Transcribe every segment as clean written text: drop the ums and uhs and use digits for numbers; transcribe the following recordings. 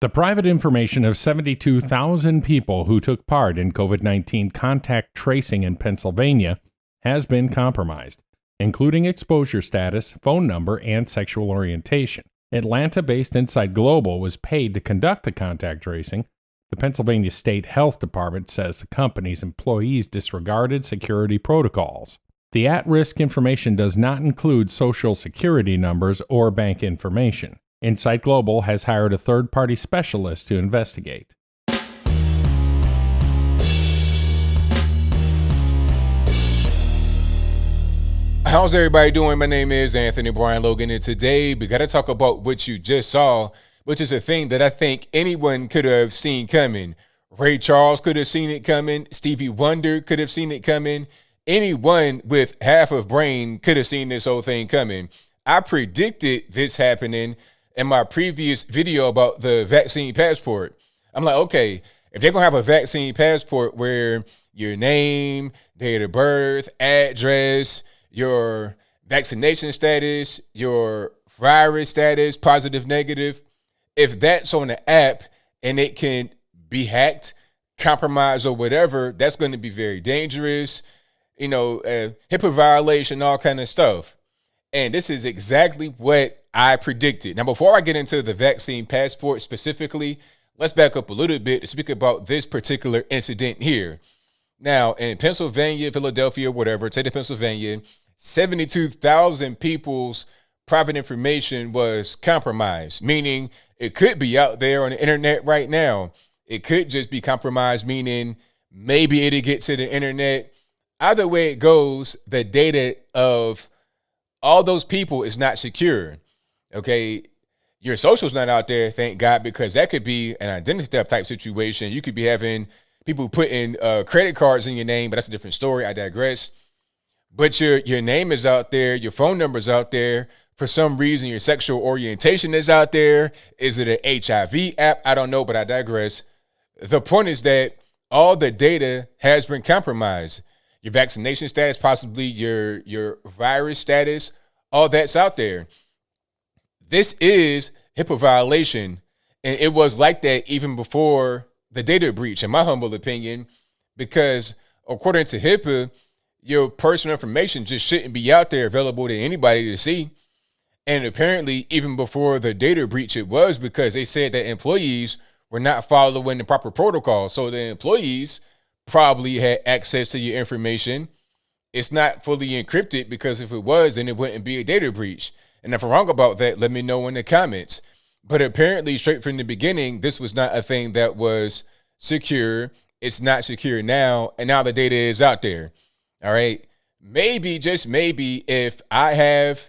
The private information of 72,000 people who took part in COVID-19 contact tracing in Pennsylvania has been compromised, including exposure status, phone number, and sexual orientation. Atlanta-based Inside Global was paid to conduct the contact tracing. The Pennsylvania State Health Department says the company's employees disregarded security protocols. The at-risk information does not include social security numbers or bank information. Insight Global has hired a third-party specialist to investigate. How's everybody doing? My name is Anthony Brian Logan, and today we got to talk about what you just saw, which is a thing that I think anyone could have seen coming. Ray Charles could have seen it coming. Stevie Wonder could have seen it coming. Anyone with half a brain could have seen this whole thing coming. I predicted this happening in my previous video about the vaccine passport. I'm like, okay, if they're going to have a vaccine passport where your name, date of birth, address, your vaccination status, your virus status, positive, negative, if that's on the app and it can be hacked, compromised, or whatever, that's going to be very dangerous. HIPAA violation, all kind of stuff. And this is exactly what I predicted. Now, before I get into the vaccine passport specifically, let's back up a little bit to speak about this particular incident here. Now, in Pennsylvania, Philadelphia, whatever, state of Pennsylvania, 72,000 people's private information was compromised, meaning it could be out there on the internet right now. It could just be compromised, meaning maybe it'll get to the internet. Either way it goes, the data of all those people is not secure. Okay, your social's not out there, thank God, because that could be an identity theft type situation. You could be having people putting credit cards in your name, but that's a different story. I digress. But your name is out there, your phone number is out there. For some reason, your sexual orientation is out there. Is it an HIV app? I don't know, but I digress. The point is that all the data has been compromised. Your vaccination status, possibly your virus status, all that's out there. This is HIPAA violation, and it was like that even before the data breach, in my humble opinion, because according to HIPAA, your personal information just shouldn't be out there available to anybody to see. And apparently, even before the data breach, it was because they said that employees were not following the proper protocol. So the employees probably had access to your information. It's not fully encrypted, because if it was, then it wouldn't be a data breach. And if I'm wrong about that, let me know in the comments. But apparently, straight from the beginning, this was not a thing that was secure. It's not secure now, and now the data is out there. All right. Maybe, just maybe, if I have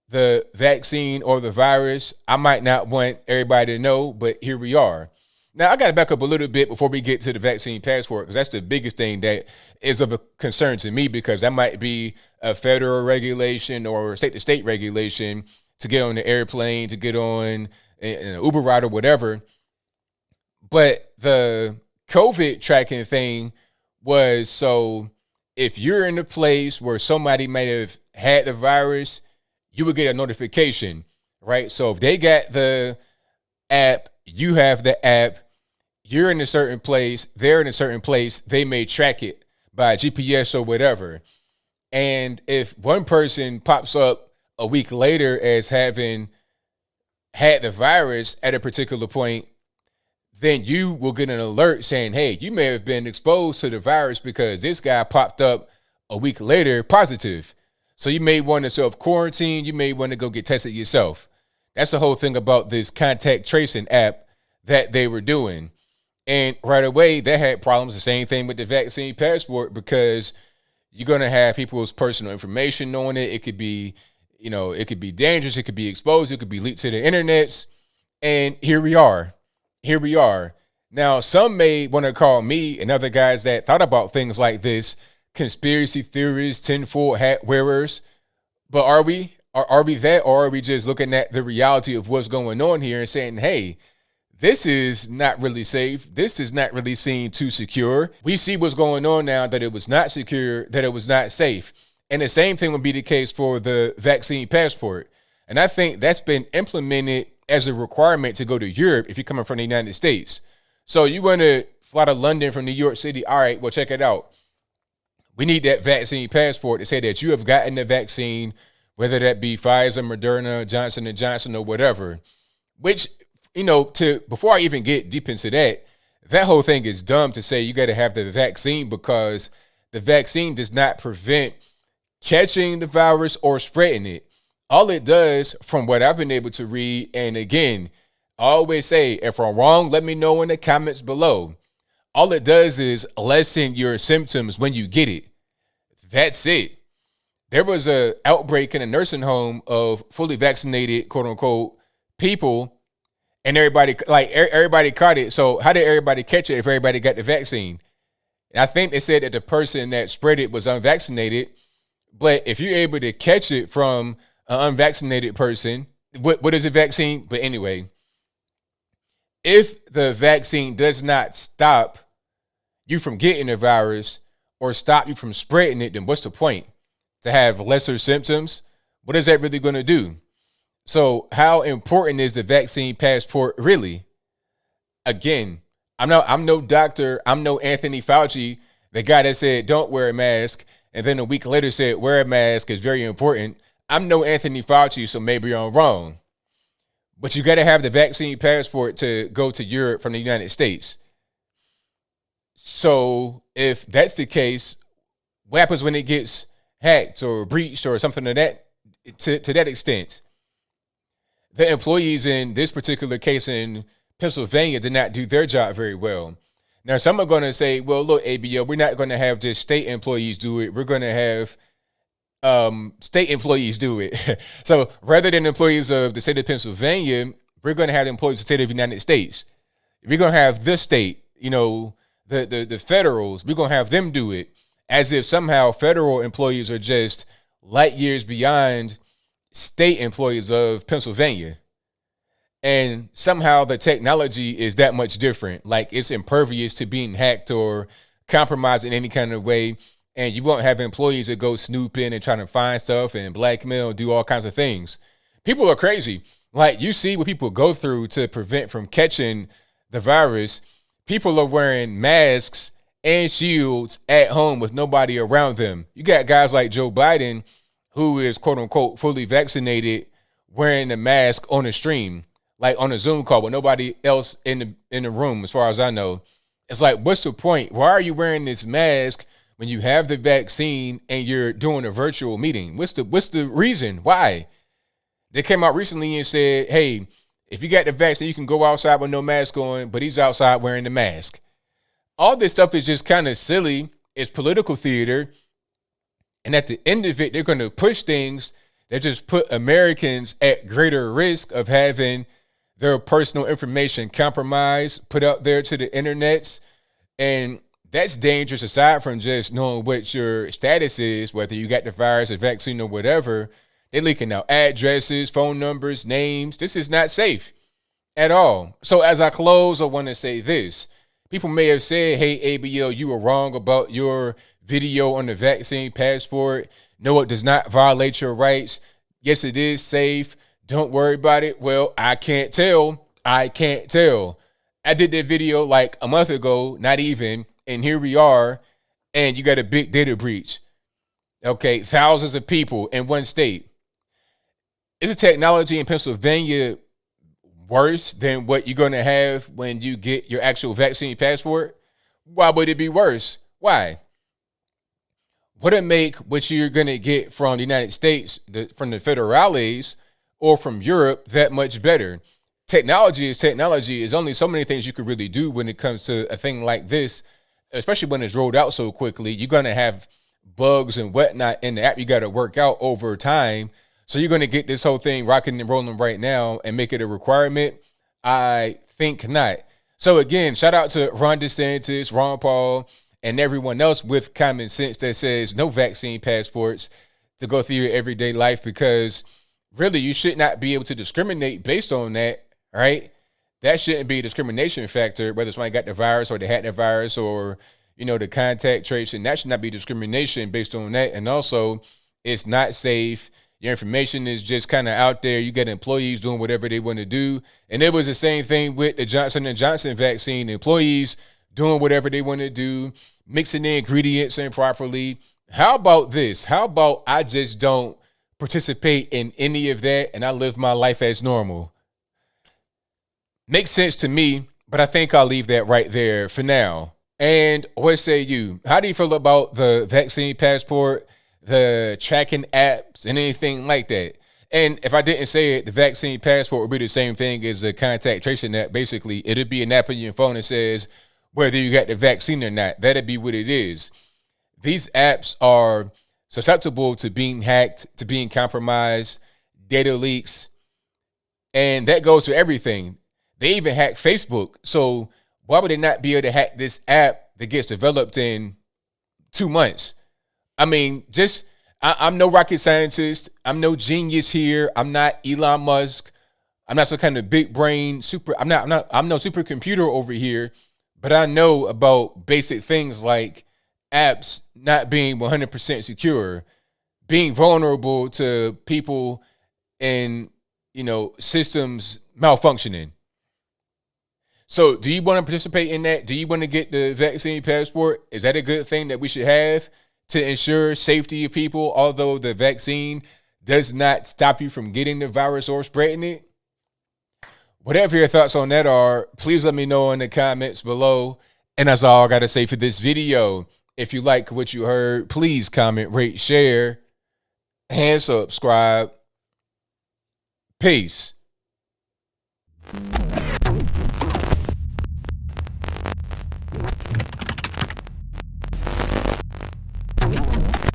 the vaccine or the virus, I might not want everybody to know, but here we are. Now, I got to back up a little bit before we get to the vaccine passport, because that's the biggest thing that is of a concern to me, because that might be a federal regulation or state-to-state regulation to get on the airplane, to get on an Uber ride or whatever. But the COVID tracking thing was, so if you're in a place where somebody might have had the virus, you would get a notification, right? So if they got the app, you have the app, you're in a certain place, they're in a certain place, they may track it by GPS or whatever. And if one person pops up a week later as having had the virus at a particular point, then you will get an alert saying, hey, you may have been exposed to the virus because this guy popped up a week later positive. So you may want to self-quarantine. You may want to go get tested yourself. That's the whole thing about this contact tracing app that they were doing. And right away, they had problems. The same thing with the vaccine passport, because you're going to have people's personal information on it. It could be, it could be dangerous. It could be exposed. It could be leaked to the internets. And here we are. Now, some may want to call me and other guys that thought about things like this conspiracy theorists, tinfoil hat wearers. But are we? Are we that? Or are we just looking at the reality of what's going on here and saying, hey, this is not really safe. This does not really seem too secure. We see what's going on now, that it was not secure, that it was not safe. And the same thing would be the case for the vaccine passport. And I think that's been implemented as a requirement to go to Europe if you're coming from the United States. So you want to fly to London from New York City. All right, well, check it out. We need that vaccine passport to say that you have gotten the vaccine, whether that be Pfizer, Moderna, Johnson & Johnson, or whatever, which, before I even get deep into that whole thing is dumb to say you got to have the vaccine, because the vaccine does not prevent catching the virus or spreading it. All it does, from what I've been able to read, and again, I always say, if I'm wrong, let me know in the comments below. All it does is lessen your symptoms when you get it. That's it. There was an outbreak in a nursing home of fully vaccinated, quote unquote, people, and everybody caught it. So how did everybody catch it if everybody got the vaccine? And I think they said that the person that spread it was unvaccinated. But if you're able to catch it from an unvaccinated person, what is a vaccine? But anyway, if the vaccine does not stop you from getting the virus or stop you from spreading it, then what's the point? To have lesser symptoms? What is that really going to do? So how important is the vaccine passport really? Again, I'm no doctor. I'm no Anthony Fauci, the guy that said don't wear a mask, and then a week later said wear a mask is very important. I'm no Anthony Fauci, so maybe I'm wrong. But you got to have the vaccine passport to go to Europe from the United States. So if that's the case, what happens when it gets hacked or breached or something of that to that extent? The employees in this particular case in Pennsylvania did not do their job very well. Now, some are going to say, well, look, ABO, we're not going to have just state employees do it. We're going to have state employees do it. So rather than employees of the state of Pennsylvania, we're going to have employees of the state of the United States. We're going to have this state, the federals, we're going to have them do it, as if somehow federal employees are just light years beyond state employees of Pennsylvania. And somehow the technology is that much different. Like, it's impervious to being hacked or compromised in any kind of way. And you won't have employees that go snooping and trying to find stuff and blackmail, do all kinds of things. People are crazy. Like, you see what people go through to prevent from catching the virus. People are wearing masks and shields at home with nobody around them. You got guys like Joe Biden, who is quote unquote fully vaccinated, wearing a mask on a stream, like on a Zoom call with nobody else in the room, as far as I know. It's like, what's the point? Why are you wearing this mask when you have the vaccine and you're doing a virtual meeting? What's the reason? Why? They came out recently and said, hey, if you got the vaccine, you can go outside with no mask on, but he's outside wearing the mask. All this stuff is just kind of silly. It's political theater. And at the end of it, they're going to push things that just put Americans at greater risk of having their personal information compromised, put out there to the internets. And that's dangerous, aside from just knowing what your status is, whether you got the virus or vaccine or whatever. They're leaking out addresses, phone numbers, names. This is not safe at all. So as I close, I want to say this. People may have said, hey, ABL, you were wrong about your video on the vaccine passport. No, it does not violate your rights. Yes, it is safe. Don't worry about it. Well, I can't tell. I did that video like a month ago, not even. And here we are. And you got a big data breach. Okay, thousands of people in one state. Is the technology in Pennsylvania worse than what you're going to have when you get your actual vaccine passport? Why would it be worse? Why? Would it make what you're going to get from the United States, from the federales, or from Europe that much better? Technology is technology. There's only so many things you could really do when it comes to a thing like this, especially when it's rolled out so quickly. You're going to have bugs and whatnot in the app you got to work out over time. So you're going to get this whole thing rocking and rolling right now and make it a requirement? I think not. So again, shout out to Ron DeSantis, Ron Paul, and everyone else with common sense that says no vaccine passports to go through your everyday life, because really you should not be able to discriminate based on that, right? That shouldn't be a discrimination factor, whether somebody got the virus or they had the virus or, the contact tracing. That should not be discrimination based on that. And also, it's not safe. Your information is just kind of out there. You get employees doing whatever they want to do. And it was the same thing with the Johnson & Johnson vaccine. Employees doing whatever they want to do, mixing the ingredients improperly. How about this? How about I just don't participate in any of that and I live my life as normal? Makes sense to me, but I think I'll leave that right there for now. And what say you? How do you feel about the vaccine passport, the tracking apps, and anything like that? And if I didn't say it, the vaccine passport would be the same thing as a contact tracing app. Basically, it'd be an app on your phone that says whether you got the vaccine or not. That'd be what it is. These apps are susceptible to being hacked, to being compromised, data leaks, and that goes for everything. They even hack Facebook. So why would they not be able to hack this app that gets developed in 2 months? I mean, I'm no rocket scientist. I'm no genius here. I'm not Elon Musk. I'm not some kind of big brain I'm no supercomputer over here, but I know about basic things like apps not being 100% secure, being vulnerable to people and, systems malfunctioning. So do you want to participate in that? Do you want to get the vaccine passport? Is that a good thing that we should have to ensure safety of people, although the vaccine does not stop you from getting the virus or spreading it? Whatever your thoughts on that are, please let me know in the comments below. And that's all I got to say for this video. If you like what you heard, please comment, rate, share, and subscribe. Peace.